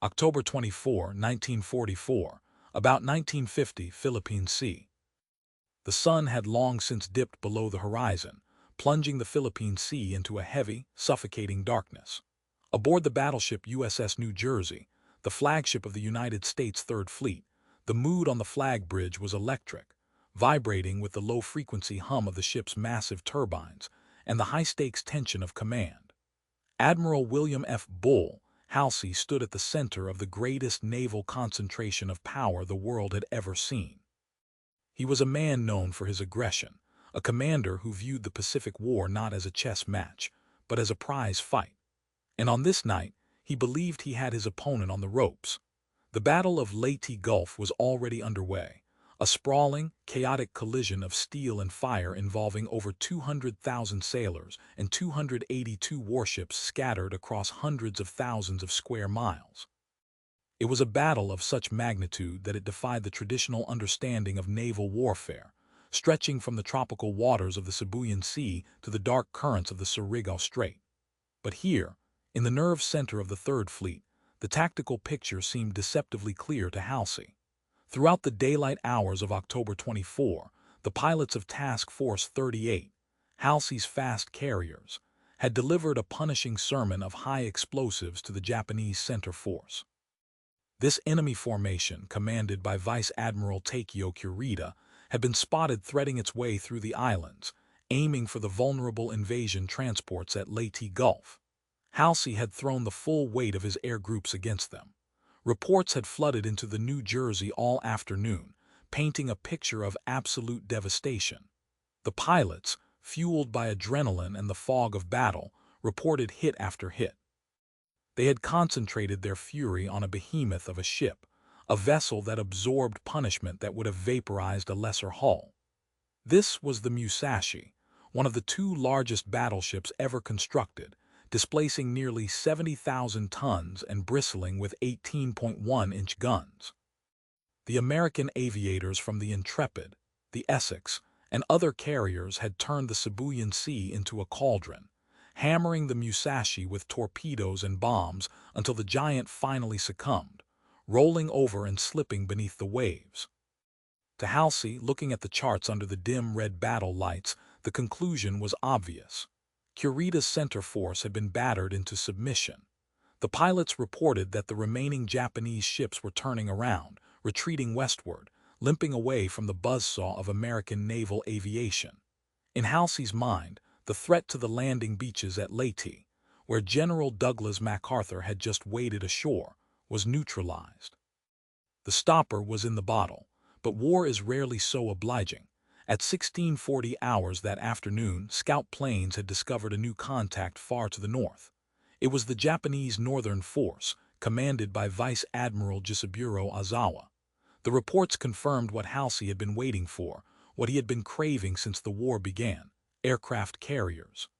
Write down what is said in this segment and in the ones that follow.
October 24, 1944, about 1950, Philippine Sea. The sun had long since dipped below the horizon, plunging the Philippine Sea into a heavy, suffocating darkness. Aboard the battleship USS New Jersey, the flagship of the United States Third Fleet, the mood on the flag bridge was electric, vibrating with the low-frequency hum of the ship's massive turbines and the high-stakes tension of command. Admiral William F. Bull Halsey stood at the center of the greatest naval concentration of power the world had ever seen. He was a man known for his aggression, a commander who viewed the Pacific War not as a chess match, but as a prize fight. And on this night, he believed he had his opponent on the ropes. The Battle of Leyte Gulf was already underway, a sprawling, chaotic collision of steel and fire involving over 200,000 sailors and 282 warships scattered across hundreds of thousands of square miles. It was a battle of such magnitude that it defied the traditional understanding of naval warfare, stretching from the tropical waters of the Sibuyan Sea to the dark currents of the Surigao Strait. But here, in the nerve center of the Third Fleet, the tactical picture seemed deceptively clear to Halsey. Throughout the daylight hours of October 24, the pilots of Task Force 38, Halsey's fast carriers, had delivered a punishing sermon of high explosives to the Japanese center force. This enemy formation, commanded by Vice Admiral Takeo Kurita, had been spotted threading its way through the islands, aiming for the vulnerable invasion transports at Leyte Gulf. Halsey had thrown the full weight of his air groups against them. Reports had flooded into the New Jersey all afternoon, painting a picture of absolute devastation. The pilots, fueled by adrenaline and the fog of battle, reported hit after hit. They had concentrated their fury on a behemoth of a ship, a vessel that absorbed punishment that would have vaporized a lesser hull. This was the Musashi, one of the two largest battleships ever constructed, displacing nearly 70,000 tons and bristling with 18.1-inch guns. The American aviators from the Intrepid, the Essex, and other carriers had turned the Sibuyan Sea into a cauldron, hammering the Musashi with torpedoes and bombs until the giant finally succumbed, rolling over and slipping beneath the waves. To Halsey, looking at the charts under the dim red battle lights, the conclusion was obvious. Kurita's center force had been battered into submission. The pilots reported that the remaining Japanese ships were turning around, retreating westward, limping away from the buzzsaw of American naval aviation. In Halsey's mind, the threat to the landing beaches at Leyte, where General Douglas MacArthur had just waded ashore, was neutralized. The stopper was in the bottle, but war is rarely so obliging. At 1640 hours that afternoon, scout planes had discovered a new contact far to the north. It was the Japanese Northern Force, commanded by Vice Admiral Jisaburo Ozawa. The reports confirmed what Halsey had been waiting for, what he had been craving since the war began: aircraft carriers.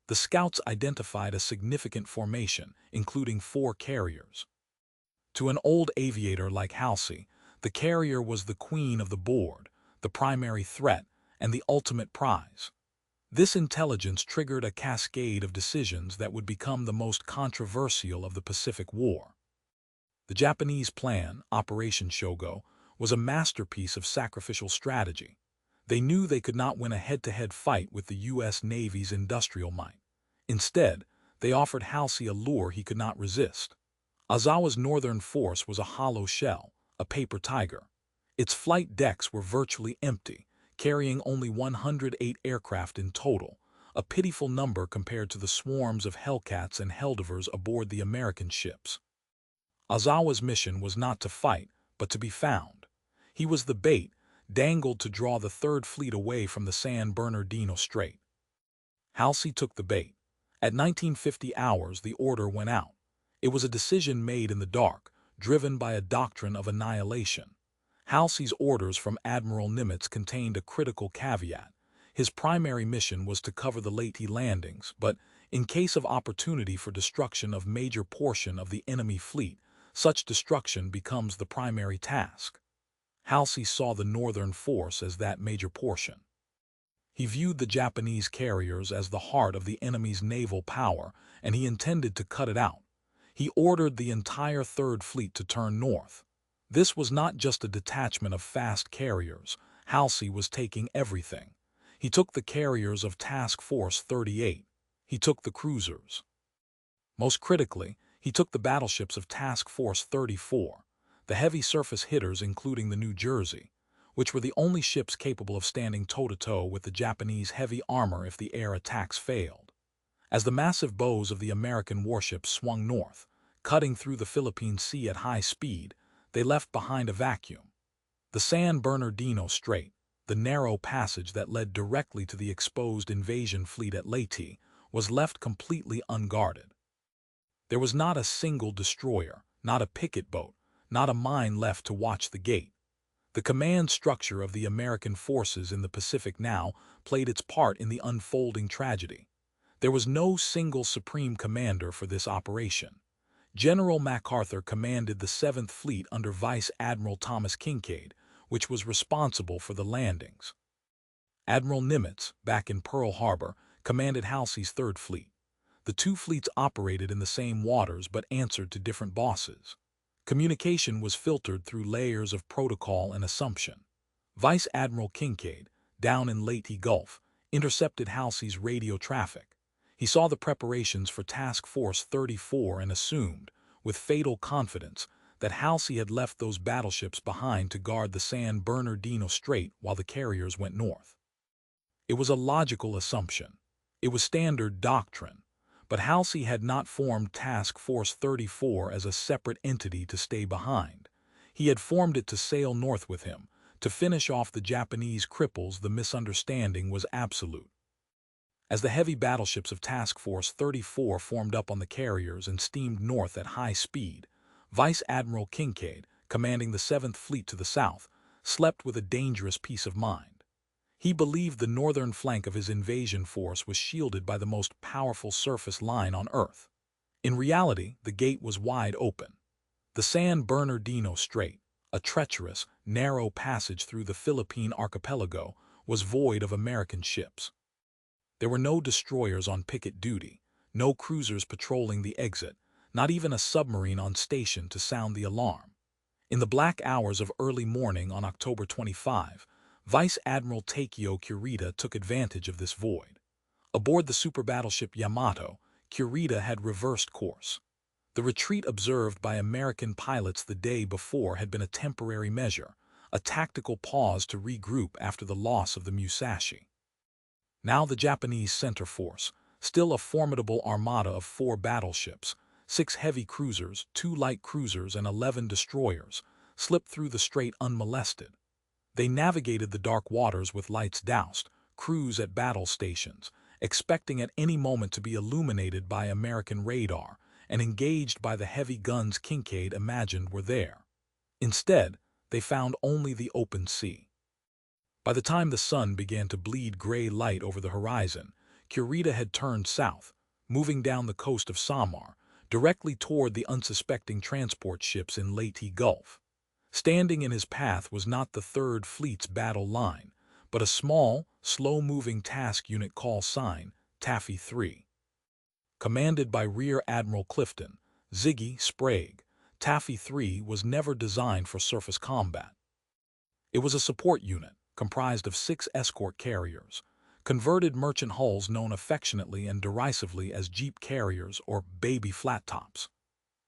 The scouts identified a significant formation, including 4 carriers. To an old aviator like Halsey, the carrier was the queen of the board, the primary threat, and the ultimate prize. This intelligence triggered a cascade of decisions that would become the most controversial of the Pacific War. The Japanese plan, Operation Shogo, was a masterpiece of sacrificial strategy. They knew they could not win a head-to-head fight with the U.S. Navy's industrial might. Instead, they offered Halsey a lure he could not resist. Ozawa's Northern Force was a hollow shell, a paper tiger. Its flight decks were virtually empty, carrying only 108 aircraft in total, a pitiful number compared to the swarms of Hellcats and Helldivers aboard the American ships. Ozawa's mission was not to fight, but to be found. He was the bait, dangled to draw the Third Fleet away from the San Bernardino Strait. Halsey took the bait. At 1950 hours, the order went out. It was a decision made in the dark, driven by a doctrine of annihilation. Halsey's orders from Admiral Nimitz contained a critical caveat. His primary mission was to cover the Leyte landings, but in case of opportunity for destruction of major portion of the enemy fleet, such destruction becomes the primary task. Halsey saw the Northern Force as that major portion. He viewed the Japanese carriers as the heart of the enemy's naval power, and he intended to cut it out. he ordered the entire Third Fleet to turn north. This was not just a detachment of fast carriers. Halsey was taking everything. He took the carriers of Task Force 38. He took the cruisers. Most critically, he took the battleships of Task Force 34, the heavy surface hitters including the New Jersey, which were the only ships capable of standing toe-to-toe with the Japanese heavy armor if the air attacks failed. As the massive bows of the American warships swung north, cutting through the Philippine Sea at high speed, they left behind a vacuum. The San Bernardino Strait, the narrow passage that led directly to the exposed invasion fleet at Leyte, was left completely unguarded. There was not a single destroyer, not a picket boat, not a mine left to watch the gate. The command structure of the American forces in the Pacific now played its part in the unfolding tragedy. There was no single supreme commander for this operation. General MacArthur commanded the 7th Fleet under Vice Admiral Thomas Kinkaid, which was responsible for the landings. Admiral Nimitz, back in Pearl Harbor, commanded Halsey's 3rd Fleet. The two fleets operated in the same waters but answered to different bosses. Communication was filtered through layers of protocol and assumption. Vice Admiral Kinkaid, down in Leyte Gulf, intercepted Halsey's radio traffic. He saw the preparations for Task Force 34 and assumed, with fatal confidence, that Halsey had left those battleships behind to guard the San Bernardino Strait while the carriers went north. It was a logical assumption. It was standard doctrine. But Halsey had not formed Task Force 34 as a separate entity to stay behind. He had formed it to sail north with him. To finish off the Japanese cripples, the misunderstanding was absolute. As the heavy battleships of Task Force 34 formed up on the carriers and steamed north at high speed, Vice Admiral Kinkaid, commanding the 7th Fleet to the south, slept with a dangerous peace of mind. He believed the northern flank of his invasion force was shielded by the most powerful surface line on Earth. In reality, the gate was wide open. The San Bernardino Strait, a treacherous, narrow passage through the Philippine archipelago, was void of American ships. There were no destroyers on picket duty, no cruisers patrolling the exit, not even a submarine on station to sound the alarm. In the black hours of early morning on October 25, Vice Admiral Takeo Kurita took advantage of this void. Aboard the super battleship Yamato, Kurita had reversed course. The retreat observed by American pilots the day before had been a temporary measure, a tactical pause to regroup after the loss of the Musashi. Now the Japanese center force, still a formidable armada of 4 battleships, 6 heavy cruisers, 2 light cruisers, and 11 destroyers, slipped through the strait unmolested. They navigated the dark waters with lights doused, crews at battle stations, expecting at any moment to be illuminated by American radar and engaged by the heavy guns Kinkaid imagined were there. Instead, they found only the open sea. By the time the sun began to bleed gray light over the horizon, Kurita had turned south, moving down the coast of Samar, directly toward the unsuspecting transport ships in Leyte Gulf. Standing in his path was not the 3rd Fleet's battle line, but a small, slow-moving task unit call sign, Taffy 3. Commanded by Rear Admiral Clifton, Ziggy Sprague, Taffy 3 was never designed for surface combat. It was a support unit, comprised of 6 escort carriers, converted merchant hulls known affectionately and derisively as jeep carriers or baby flat tops.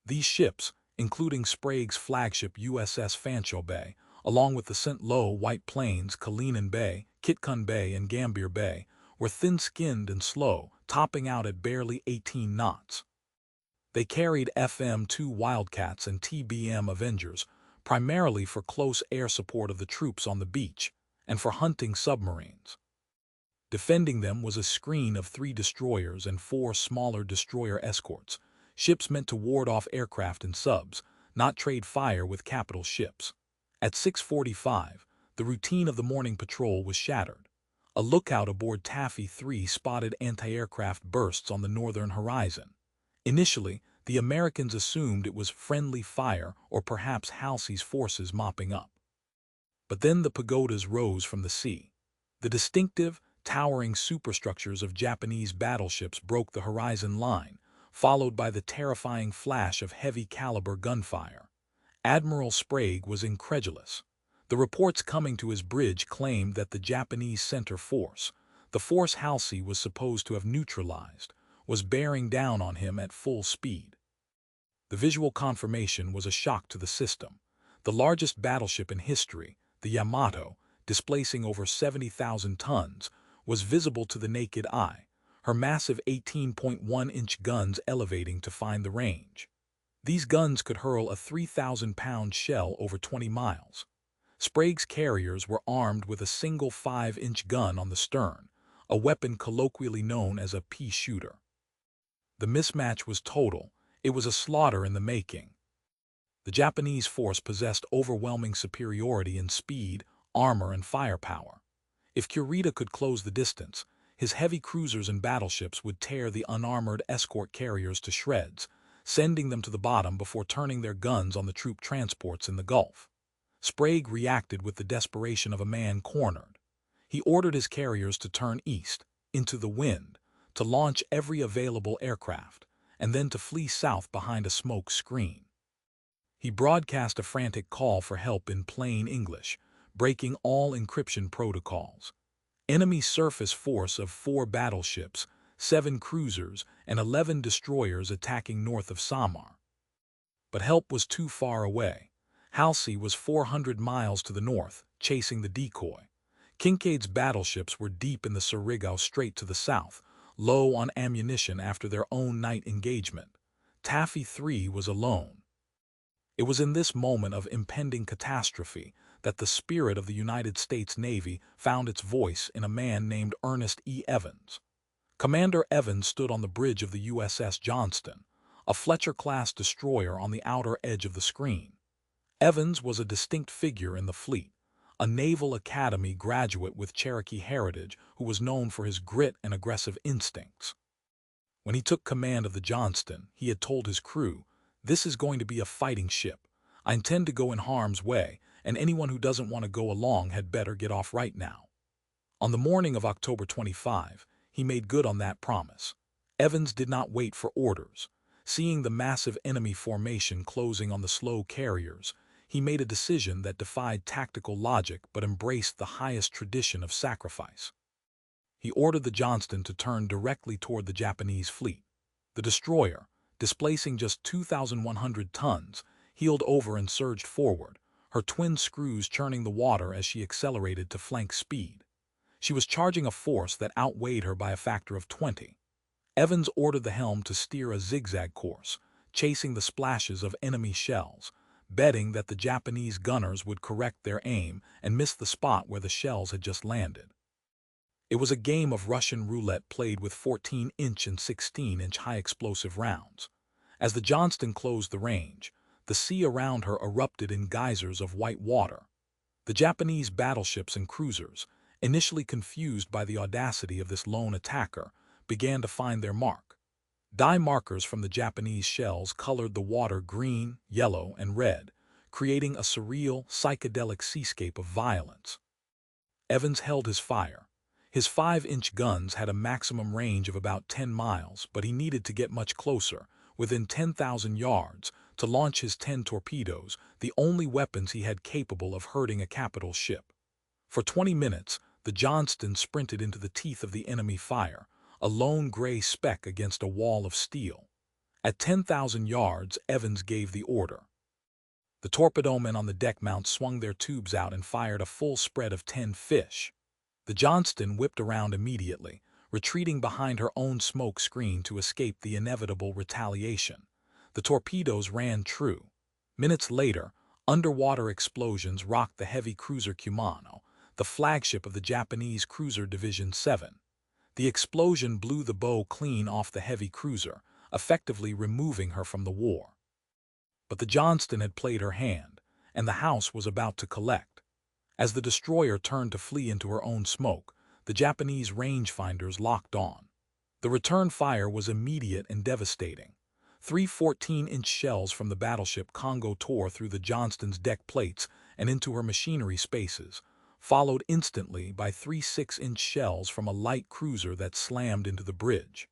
These ships, including Sprague's flagship USS Fancho Bay, along with the St. Lo White Plains, Kalinan Bay, Kitkun Bay, and Gambier Bay, were thin-skinned and slow, topping out at barely 18 knots. They carried FM-2 Wildcats and TBM Avengers, primarily for close air support of the troops on the beach, and for hunting submarines. Defending them was a screen of 3 destroyers and 4 smaller destroyer escorts, ships meant to ward off aircraft and subs, not trade fire with capital ships. At 6:45, the routine of the morning patrol was shattered. A lookout aboard Taffy 3 spotted anti-aircraft bursts on the northern horizon. Initially, the Americans assumed it was friendly fire or perhaps Halsey's forces mopping up. But then the pagodas rose from the sea. The distinctive, towering superstructures of Japanese battleships broke the horizon line, followed by the terrifying flash of heavy-caliber gunfire. Admiral Sprague was incredulous. The reports coming to his bridge claimed that the Japanese center force, the force Halsey was supposed to have neutralized, was bearing down on him at full speed. The visual confirmation was a shock to the system. The largest battleship in history, the Yamato, displacing over 70,000 tons, was visible to the naked eye, her massive 18.1-inch guns elevating to find the range. These guns could hurl a 3,000-pound shell over 20 miles. Sprague's carriers were armed with a single 5-inch gun on the stern, a weapon colloquially known as a pea shooter. The mismatch was total. It was a slaughter in the making. The Japanese force possessed overwhelming superiority in speed, armor, and firepower. If Kurita could close the distance, his heavy cruisers and battleships would tear the unarmored escort carriers to shreds, sending them to the bottom before turning their guns on the troop transports in the Gulf. Sprague reacted with the desperation of a man cornered. He ordered his carriers to turn east, into the wind, to launch every available aircraft, and then to flee south behind a smoke screen. He broadcast a frantic call for help in plain English, breaking all encryption protocols. Enemy surface force of 4 battleships, 7 cruisers, and 11 destroyers attacking north of Samar. But help was too far away. Halsey was 400 miles to the north, chasing the decoy. Kinkaid's battleships were deep in the Surigao Strait to the south, low on ammunition after their own night engagement. Taffy 3 was alone. It was in this moment of impending catastrophe that the spirit of the United States Navy found its voice in a man named Ernest E. Evans. Commander Evans stood on the bridge of the USS Johnston, a Fletcher-class destroyer on the outer edge of the screen. Evans was a distinct figure in the fleet, a Naval Academy graduate with Cherokee heritage who was known for his grit and aggressive instincts. When he took command of the Johnston, he had told his crew, "This is going to be a fighting ship. I intend to go in harm's way, and anyone who doesn't want to go along had better get off right now." On the morning of October 25, he made good on that promise. Evans did not wait for orders. Seeing the massive enemy formation closing on the slow carriers, he made a decision that defied tactical logic but embraced the highest tradition of sacrifice. He ordered the Johnston to turn directly toward the Japanese fleet. The destroyer, displacing just 2,100 tons, heeled over and surged forward, her twin screws churning the water as she accelerated to flank speed. She was charging a force that outweighed her by a factor of 20. Evans ordered the helm to steer a zigzag course, chasing the splashes of enemy shells, betting that the Japanese gunners would correct their aim and miss the spot where the shells had just landed. It was a game of Russian roulette played with 14-inch and 16-inch high-explosive rounds. As the Johnston closed the range, the sea around her erupted in geysers of white water. The Japanese battleships and cruisers, initially confused by the audacity of this lone attacker, began to find their mark. Dye markers from the Japanese shells colored the water green, yellow, and red, creating a surreal, psychedelic seascape of violence. Evans held his fire. His 5-inch guns had a maximum range of about 10 miles, but he needed to get much closer, within 10,000 yards, to launch his 10 torpedoes, the only weapons he had capable of hurting a capital ship. For 20 minutes, the Johnston sprinted into the teeth of the enemy fire, a lone gray speck against a wall of steel. At 10,000 yards, Evans gave the order. The torpedomen on the deck mount swung their tubes out and fired a full spread of 10 fish. The Johnston whipped around immediately, retreating behind her own smoke screen to escape the inevitable retaliation. The torpedoes ran true. Minutes later, underwater explosions rocked the heavy cruiser Kumano, the flagship of the Japanese Cruiser Division 7. The explosion blew the bow clean off the heavy cruiser, effectively removing her from the war. But the Johnston had played her hand, and the house was about to collect. As the destroyer turned to flee into her own smoke, the Japanese rangefinders locked on. The return fire was immediate and devastating. 3 14-inch shells from the battleship Congo tore through the Johnston's deck plates and into her machinery spaces, followed instantly by 3 6-inch shells from a light cruiser that slammed into the bridge.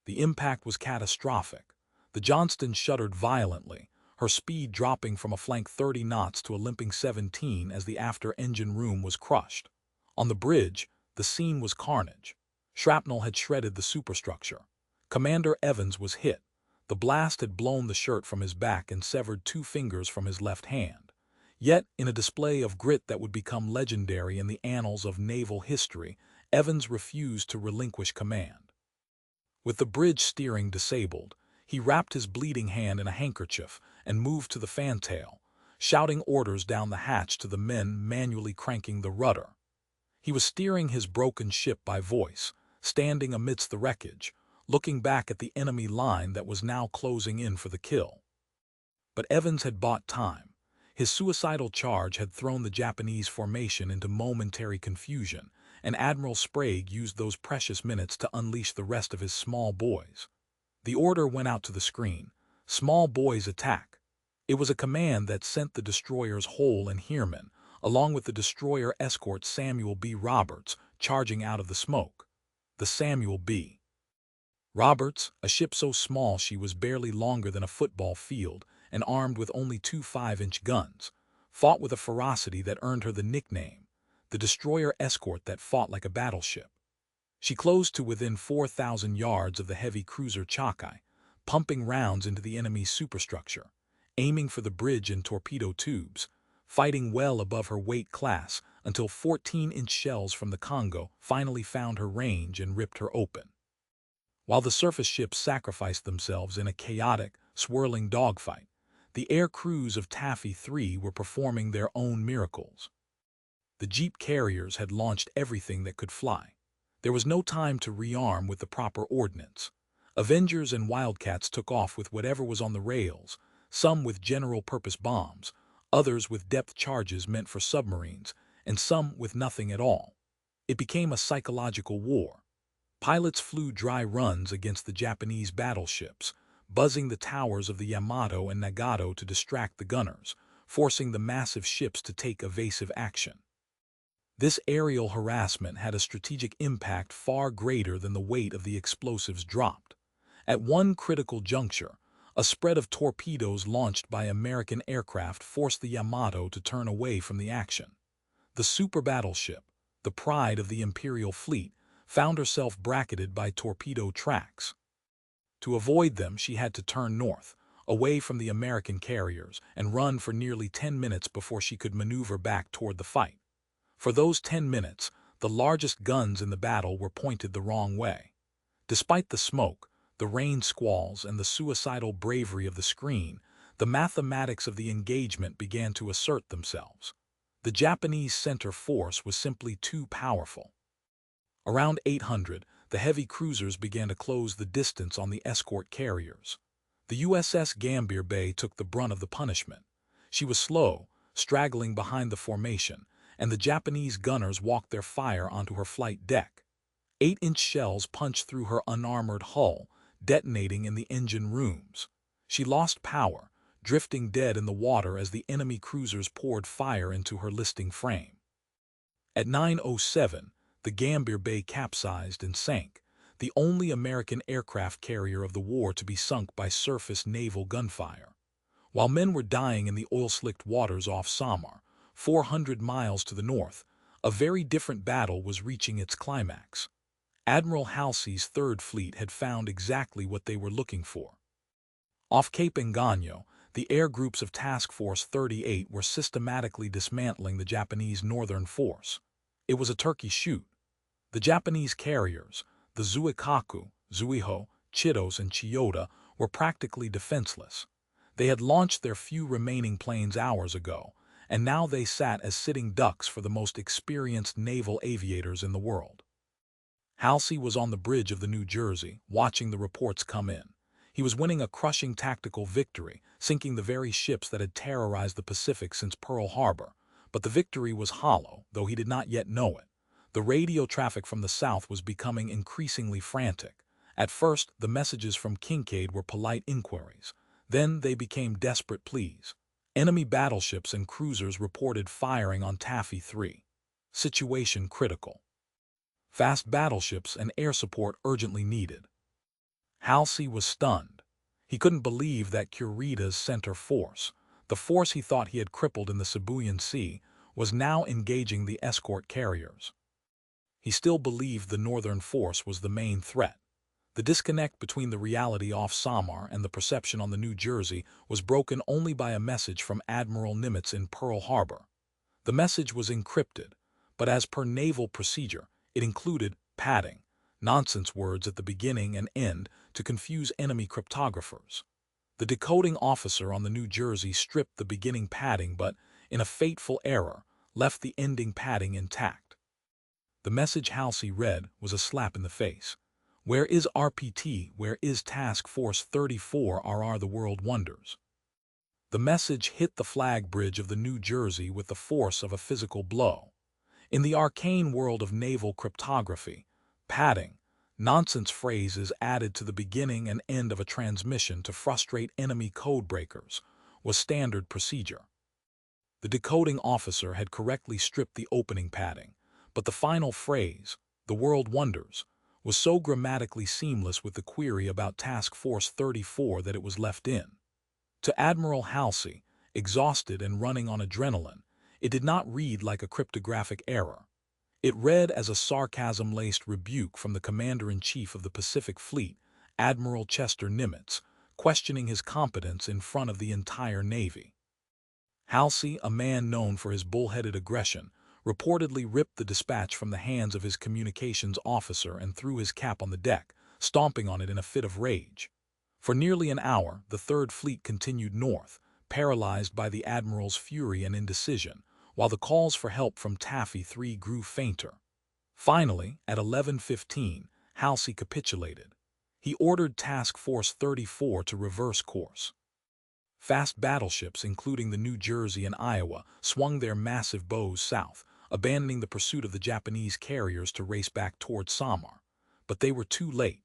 The impact was catastrophic. The Johnston shuddered violently, her speed dropping from a flank 30 knots to a limping 17 as the after-engine room was crushed. On the bridge, the scene was carnage. Shrapnel had shredded the superstructure. Commander Evans was hit. The blast had blown the shirt from his back and severed 2 fingers from his left hand. Yet, in a display of grit that would become legendary in the annals of naval history, Evans refused to relinquish command. With the bridge steering disabled, he wrapped his bleeding hand in a handkerchief and moved to the fantail, shouting orders down the hatch to the men manually cranking the rudder. He was steering his broken ship by voice, standing amidst the wreckage, looking back at the enemy line that was now closing in for the kill. But Evans had bought time. His suicidal charge had thrown the Japanese formation into momentary confusion, and Admiral Sprague used those precious minutes to unleash the rest of his small boys. The order went out to the screen: "Small boys attack." It was a command that sent the destroyers Hole and Heerman, along with the destroyer escort Samuel B. Roberts, charging out of the smoke. The Samuel B. Roberts, a ship so small she was barely longer than a football field and armed with only 2 5-inch guns, fought with a ferocity that earned her the nickname, the destroyer escort that fought like a battleship. She closed to within 4,000 yards of the heavy cruiser Chakai, pumping rounds into the enemy's superstructure, aiming for the bridge and torpedo tubes, fighting well above her weight class until 14-inch shells from the Congo finally found her range and ripped her open. While the surface ships sacrificed themselves in a chaotic, swirling dogfight, the air crews of Taffy 3 were performing their own miracles. The Jeep carriers had launched everything that could fly. There was no time to rearm with the proper ordnance. Avengers and Wildcats took off with whatever was on the rails, some with general-purpose bombs, others with depth charges meant for submarines, and some with nothing at all. It became a psychological war. Pilots flew dry runs against the Japanese battleships, buzzing the towers of the Yamato and Nagato to distract the gunners, forcing the massive ships to take evasive action. This aerial harassment had a strategic impact far greater than the weight of the explosives dropped. At one critical juncture, a spread of torpedoes launched by American aircraft forced the Yamato to turn away from the action. The super battleship, the pride of the Imperial fleet, found herself bracketed by torpedo tracks. To avoid them, she had to turn north, away from the American carriers, and run for nearly 10 minutes before she could maneuver back toward the fight. For those 10 minutes, the largest guns in the battle were pointed the wrong way. Despite the smoke, the rain squalls, and the suicidal bravery of the screen, the mathematics of the engagement began to assert themselves. The Japanese center force was simply too powerful. Around 800, the heavy cruisers began to close the distance on the escort carriers. The USS Gambier Bay took the brunt of the punishment. She was slow, straggling behind the formation, and the Japanese gunners walked their fire onto her flight deck. 8-inch shells punched through her unarmored hull, detonating in the engine rooms. She lost power, drifting dead in the water as the enemy cruisers poured fire into her listing frame. At 9:07, the Gambier Bay capsized and sank, the only American aircraft carrier of the war to be sunk by surface naval gunfire. While men were dying in the oil-slicked waters off Samar, 400 miles to the north, a very different battle was reaching its climax. Admiral Halsey's Third Fleet had found exactly what they were looking for. Off Cape Engano, the air groups of Task Force 38 were systematically dismantling the Japanese northern force. It was a turkey shoot. The Japanese carriers, the Zuikaku, Zuiho, Chitos, and Chiyoda, were practically defenseless. They had launched their few remaining planes hours ago, and now they sat as sitting ducks for the most experienced naval aviators in the world. Halsey was on the bridge of the New Jersey, watching the reports come in. He was winning a crushing tactical victory, sinking the very ships that had terrorized the Pacific since Pearl Harbor. But the victory was hollow, though he did not yet know it. The radio traffic from the south was becoming increasingly frantic. At first, the messages from Kincaid were polite inquiries. Then they became desperate pleas. Enemy battleships and cruisers reported firing on Taffy 3. Situation critical. Fast battleships and air support urgently needed. Halsey was stunned. He couldn't believe that Kurita's center force, the force he thought he had crippled in the Sibuyan Sea, was now engaging the escort carriers. He still believed the northern force was the main threat. The disconnect between the reality off Samar and the perception on the New Jersey was broken only by a message from Admiral Nimitz in Pearl Harbor. The message was encrypted, but as per naval procedure, it included padding, nonsense words at the beginning and end to confuse enemy cryptographers. The decoding officer on the New Jersey stripped the beginning padding but, in a fateful error, left the ending padding intact. The message Halsey read was a slap in the face. Where is RPT? Where is Task Force 34 RR the World Wonders? The message hit the flag bridge of the New Jersey with the force of a physical blow. In the arcane world of naval cryptography, padding, nonsense phrases added to the beginning and end of a transmission to frustrate enemy codebreakers, was standard procedure. The decoding officer had correctly stripped the opening padding, but the final phrase, "the world wonders," was so grammatically seamless with the query about Task Force 34 that it was left in. To Admiral Halsey, exhausted and running on adrenaline, it did not read like a cryptographic error. It read as a sarcasm-laced rebuke from the Commander-in-Chief of the Pacific Fleet, Admiral Chester Nimitz, questioning his competence in front of the entire Navy. Halsey, a man known for his bullheaded aggression, reportedly ripped the dispatch from the hands of his communications officer and threw his cap on the deck, stomping on it in a fit of rage. For nearly an hour, the Third Fleet continued north, paralyzed by the Admiral's fury and indecision, while the calls for help from Taffy 3 grew fainter. Finally, at 11:15, Halsey capitulated. He ordered Task Force 34 to reverse course. Fast battleships, including the New Jersey and Iowa, swung their massive bows south, abandoning the pursuit of the Japanese carriers to race back toward Samar. But they were too late.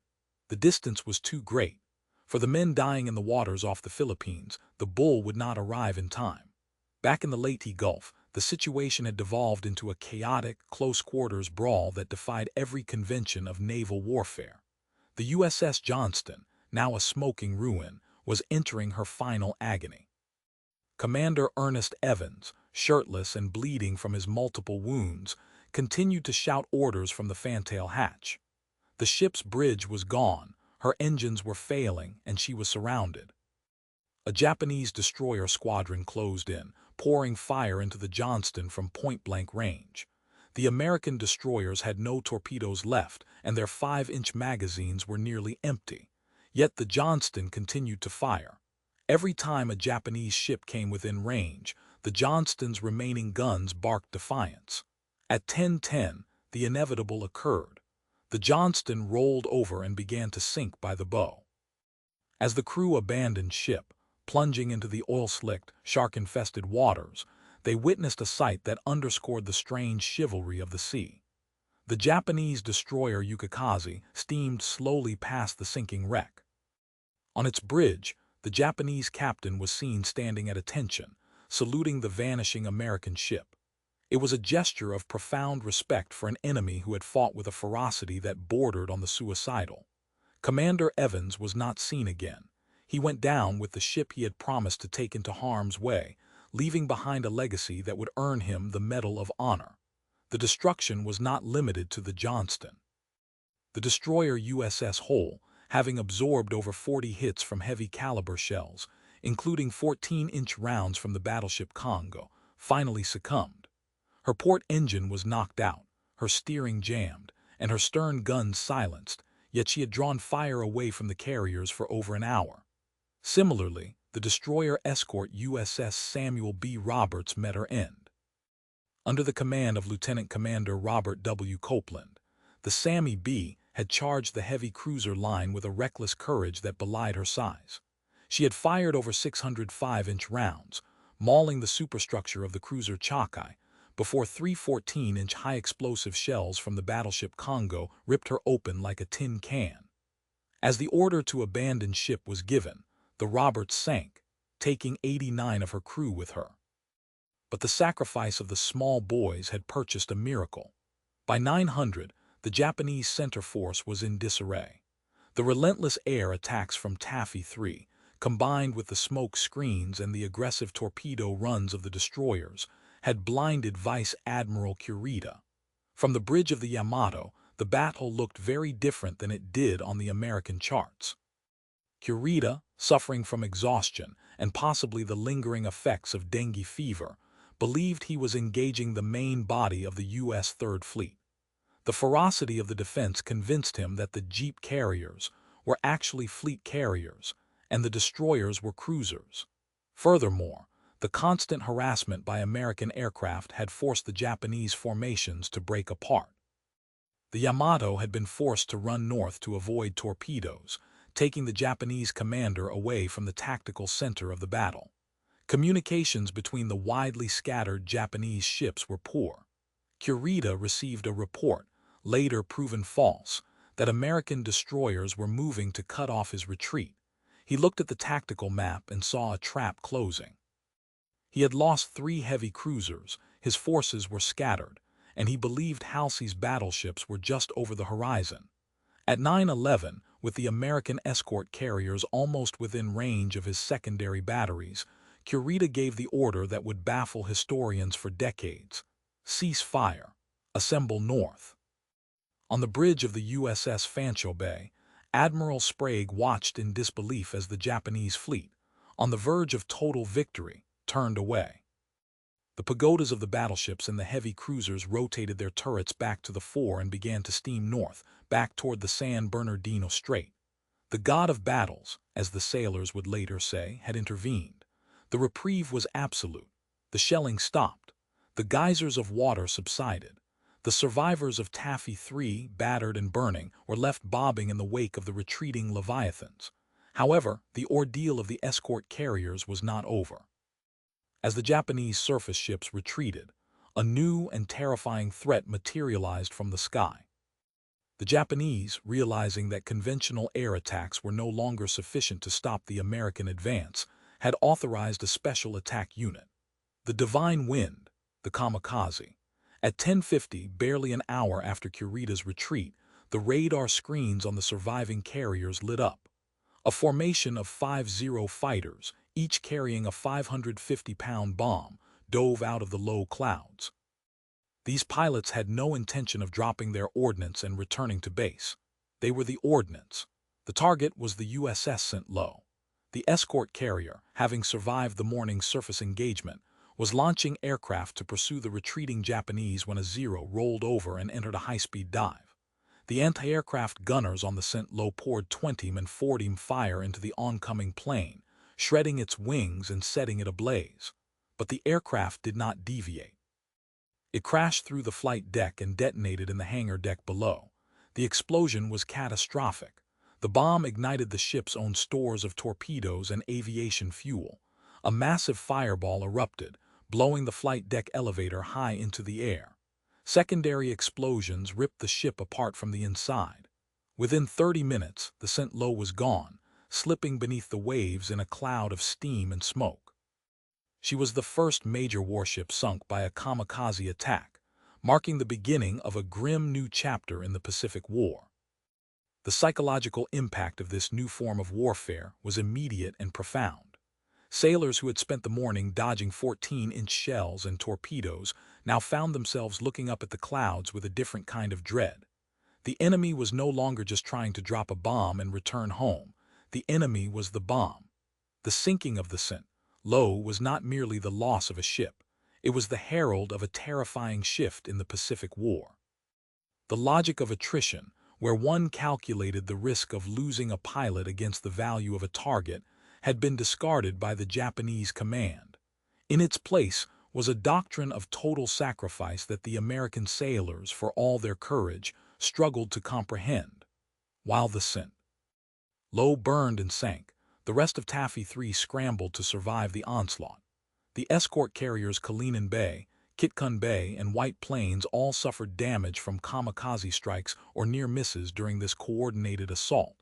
The distance was too great. For the men dying in the waters off the Philippines, the bull would not arrive in time. Back in the Leyte Gulf, the situation had devolved into a chaotic, close-quarters brawl that defied every convention of naval warfare. The USS Johnston, now a smoking ruin, was entering her final agony. Commander Ernest Evans, shirtless and bleeding from his multiple wounds, continued to shout orders from the fantail hatch. The ship's bridge was gone, her engines were failing, and she was surrounded. A Japanese destroyer squadron closed in, pouring fire into the Johnston from point-blank range. The American destroyers had no torpedoes left, and their 5-inch magazines were nearly empty. Yet the Johnston continued to fire. Every time a Japanese ship came within range, the Johnston's remaining guns barked defiance. At 10:10, the inevitable occurred. The Johnston rolled over and began to sink by the bow. As the crew abandoned ship, plunging into the oil-slicked, shark-infested waters, they witnessed a sight that underscored the strange chivalry of the sea. The Japanese destroyer Yukikaze steamed slowly past the sinking wreck. On its bridge, the Japanese captain was seen standing at attention, saluting the vanishing American ship. It was a gesture of profound respect for an enemy who had fought with a ferocity that bordered on the suicidal. Commander Evans was not seen again. He went down with the ship he had promised to take into harm's way, leaving behind a legacy that would earn him the Medal of Honor. The destruction was not limited to the Johnston. The destroyer USS Hull, having absorbed over 40 hits from heavy-caliber shells, including 14-inch rounds from the battleship Congo, finally succumbed. Her port engine was knocked out, her steering jammed, and her stern guns silenced, yet she had drawn fire away from the carriers for over an hour. Similarly, the destroyer escort USS Samuel B. Roberts met her end. Under the command of Lieutenant Commander Robert W. Copeland, the Sammy B. had charged the heavy cruiser line with a reckless courage that belied her size. She had fired over 600 5-inch rounds, mauling the superstructure of the cruiser Chakai, before 3 14-inch high-explosive shells from the battleship Congo ripped her open like a tin can. As the order to abandon ship was given, the Roberts sank, taking 89 of her crew with her. But the sacrifice of the small boys had purchased a miracle. By 900, the Japanese center force was in disarray. The relentless air attacks from Taffy 3, combined with the smoke screens and the aggressive torpedo runs of the destroyers, had blinded Vice Admiral Kurita. From the bridge of the Yamato, the battle looked very different than it did on the American charts. Kurita, suffering from exhaustion and possibly the lingering effects of dengue fever, believed he was engaging the main body of the U.S. Third Fleet. The ferocity of the defense convinced him that the jeep carriers were actually fleet carriers and the destroyers were cruisers. Furthermore, the constant harassment by American aircraft had forced the Japanese formations to break apart. The Yamato had been forced to run north to avoid torpedoes, taking the Japanese commander away from the tactical center of the battle. Communications between the widely scattered Japanese ships were poor. Kurita received a report, later proven false, that American destroyers were moving to cut off his retreat. He looked at the tactical map and saw a trap closing. He had lost 3 heavy cruisers, his forces were scattered, and he believed Halsey's battleships were just over the horizon. At 9:11, with the American escort carriers almost within range of his secondary batteries, Kurita gave the order that would baffle historians for decades: cease fire, assemble north. On the bridge of the USS Fancho Bay, Admiral Sprague watched in disbelief as the Japanese fleet, on the verge of total victory, turned away. The pagodas of the battleships and the heavy cruisers rotated their turrets back to the fore and began to steam north, back toward the San Bernardino Strait. The god of battles, as the sailors would later say, had intervened. The reprieve was absolute. The shelling stopped. The geysers of water subsided. The survivors of Taffy 3, battered and burning, were left bobbing in the wake of the retreating Leviathans. However, the ordeal of the escort carriers was not over. As the Japanese surface ships retreated, a new and terrifying threat materialized from the sky. The Japanese, realizing that conventional air attacks were no longer sufficient to stop the American advance, had authorized a special attack unit. The Divine Wind, the kamikaze. At 10:50, barely an hour after Kurita's retreat, the radar screens on the surviving carriers lit up. A formation of 50 fighters, each carrying a 550-pound bomb, dove out of the low clouds. These pilots had no intention of dropping their ordnance and returning to base. They were the ordnance. The target was the USS St. Lo. The escort carrier, having survived the morning's surface engagement, was launching aircraft to pursue the retreating Japanese when a Zero rolled over and entered a high-speed dive. The anti-aircraft gunners on the St. Lo poured 20 and 40 fire into the oncoming plane, shredding its wings and setting it ablaze. But the aircraft did not deviate. It crashed through the flight deck and detonated in the hangar deck below. The explosion was catastrophic. The bomb ignited the ship's own stores of torpedoes and aviation fuel. A massive fireball erupted, blowing the flight deck elevator high into the air. Secondary explosions ripped the ship apart from the inside. Within 30 minutes, the St. Lo was gone, slipping beneath the waves in a cloud of steam and smoke. She was the first major warship sunk by a kamikaze attack, marking the beginning of a grim new chapter in the Pacific War. The psychological impact of this new form of warfare was immediate and profound. Sailors who had spent the morning dodging 14-inch shells and torpedoes now found themselves looking up at the clouds with a different kind of dread. The enemy was no longer just trying to drop a bomb and return home. The enemy was the bomb. The sinking of the St. Lo was not merely the loss of a ship. It was the herald of a terrifying shift in the Pacific War. The logic of attrition, where one calculated the risk of losing a pilot against the value of a target, had been discarded by the Japanese command. In its place was a doctrine of total sacrifice that the American sailors, for all their courage, struggled to comprehend. While the St. Lo burned and sank, the rest of Taffy 3 scrambled to survive the onslaught. The escort carriers Kalinin Bay, Kitkun Bay, and White Plains all suffered damage from kamikaze strikes or near misses during this coordinated assault.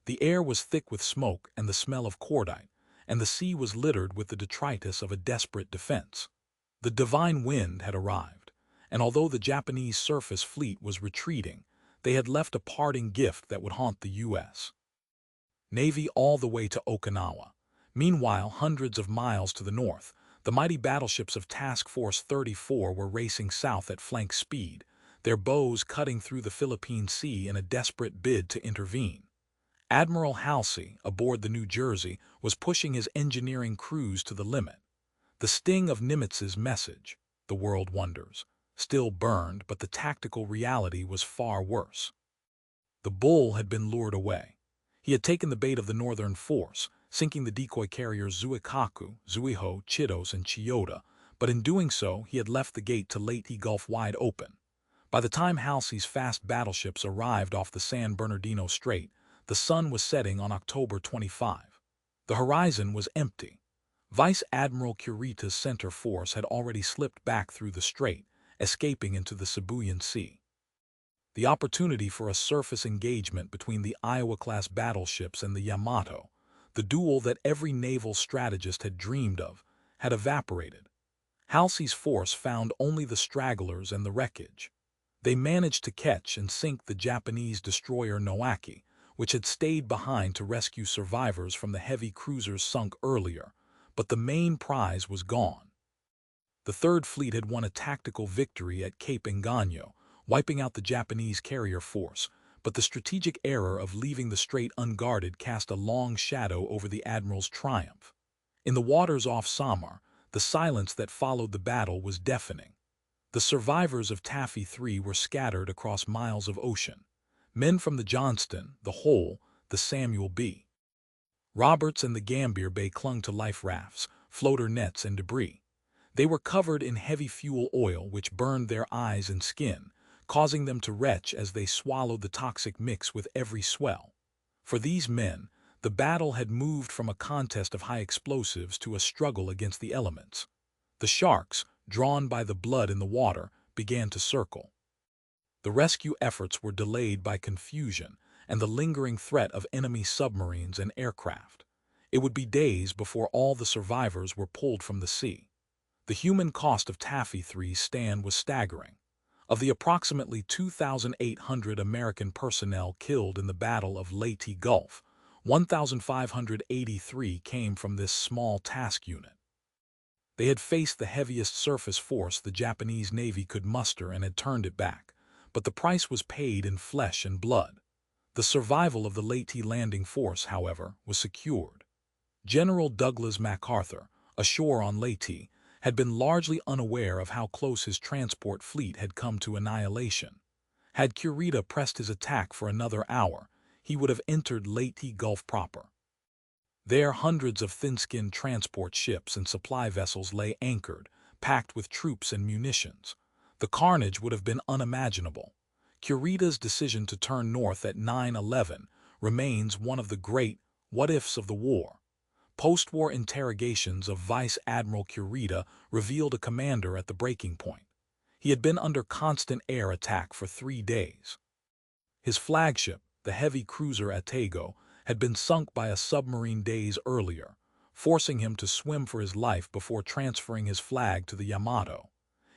The air was thick with smoke and the smell of cordite, and the sea was littered with the detritus of a desperate defense. The Divine Wind had arrived, and although the Japanese surface fleet was retreating, they had left a parting gift that would haunt the U.S. Navy all the way to Okinawa. Meanwhile, hundreds of miles to the north, the mighty battleships of Task Force 34 were racing south at flank speed, their bows cutting through the Philippine Sea in a desperate bid to intervene. Admiral Halsey, aboard the New Jersey, was pushing his engineering crews to the limit. The sting of Nimitz's message, the world wonders, still burned, but the tactical reality was far worse. The bull had been lured away. He had taken the bait of the northern force, sinking the decoy carriers Zuikaku, Zuiho, Chitos, and Chiyoda, but in doing so he had left the gate to Leyte Gulf wide open. By the time Halsey's fast battleships arrived off the San Bernardino Strait, the sun was setting on October 25. The horizon was empty. Vice Admiral Kurita's center force had already slipped back through the strait, escaping into the Sibuyan Sea. The opportunity for a surface engagement between the Iowa-class battleships and the Yamato, the duel that every naval strategist had dreamed of, had evaporated. Halsey's force found only the stragglers and the wreckage. They managed to catch and sink the Japanese destroyer Noaki, which had stayed behind to rescue survivors from the heavy cruisers sunk earlier, but the main prize was gone. The Third Fleet had won a tactical victory at Cape Engano, wiping out the Japanese carrier force, but the strategic error of leaving the strait unguarded cast a long shadow over the admiral's triumph. In the waters off Samar, the silence that followed the battle was deafening. The survivors of Taffy 3 were scattered across miles of ocean. Men from the Johnston, the Hole, the Samuel B. Roberts, and the Gambier Bay clung to life rafts, floater nets, and debris. They were covered in heavy fuel oil which burned their eyes and skin, causing them to retch as they swallowed the toxic mix with every swell. For these men, the battle had moved from a contest of high explosives to a struggle against the elements. The sharks, drawn by the blood in the water, began to circle. The rescue efforts were delayed by confusion and the lingering threat of enemy submarines and aircraft. It would be days before all the survivors were pulled from the sea. The human cost of Taffy 3's stand was staggering. Of the approximately 2,800 American personnel killed in the Battle of Leyte Gulf, 1,583 came from this small task unit. They had faced the heaviest surface force the Japanese Navy could muster and had turned it back, but the price was paid in flesh and blood. The survival of the Leyte landing force, however, was secured. General Douglas MacArthur, ashore on Leyte, had been largely unaware of how close his transport fleet had come to annihilation. Had Kurita pressed his attack for another hour, he would have entered Leyte Gulf proper. There, hundreds of thin-skinned transport ships and supply vessels lay anchored, packed with troops and munitions. The carnage would have been unimaginable. Kurita's decision to turn north at 9/11 remains one of the great what-ifs of the war. Post-war interrogations of Vice Admiral Kurita revealed a commander at the breaking point. He had been under constant air attack for 3 days. His flagship, the heavy cruiser Atago, had been sunk by a submarine days earlier, forcing him to swim for his life before transferring his flag to the Yamato.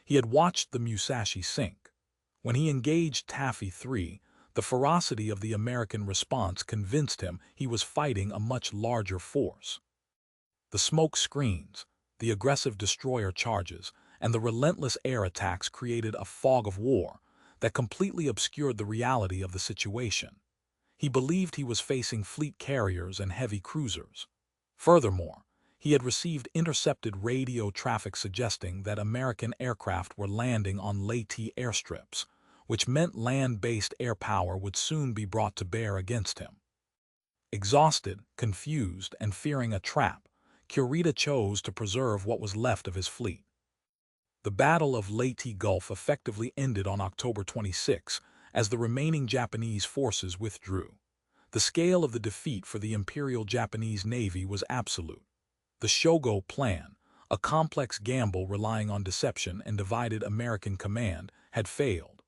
He had watched the Musashi sink. When he engaged Taffy 3, the ferocity of the American response convinced him he was fighting a much larger force. The smoke screens, the aggressive destroyer charges, and the relentless air attacks created a fog of war that completely obscured the reality of the situation. He believed he was facing fleet carriers and heavy cruisers. Furthermore, he had received intercepted radio traffic suggesting that American aircraft were landing on Leyte airstrips, which meant land-based air power would soon be brought to bear against him. Exhausted, confused, and fearing a trap, Kurita chose to preserve what was left of his fleet. The Battle of Leyte Gulf effectively ended on October 26 as the remaining Japanese forces withdrew. The scale of the defeat for the Imperial Japanese Navy was absolute. The Shogo Plan, a complex gamble relying on deception and divided American command, had failed.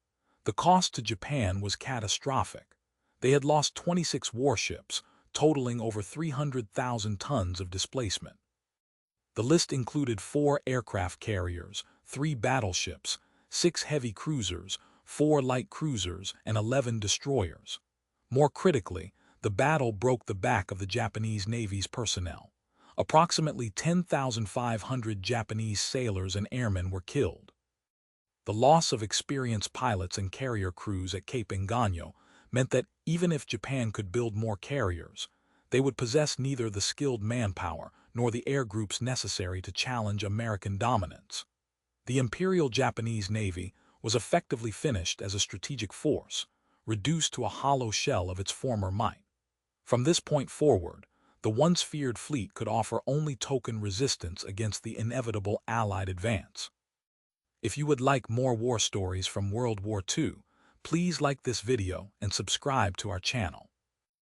The cost to Japan was catastrophic. They had lost 26 warships, totaling over 300,000 tons of displacement. The list included 4 aircraft carriers, 3 battleships, 6 heavy cruisers, 4 light cruisers, and 11 destroyers. More critically, the battle broke the back of the Japanese Navy's personnel. Approximately 10,500 Japanese sailors and airmen were killed. The loss of experienced pilots and carrier crews at Cape Engano meant that even if Japan could build more carriers, they would possess neither the skilled manpower nor the air groups necessary to challenge American dominance. The Imperial Japanese Navy was effectively finished as a strategic force, reduced to a hollow shell of its former might. From this point forward, the once feared fleet could offer only token resistance against the inevitable Allied advance. If you would like more war stories from World War II, please like this video and subscribe to our channel.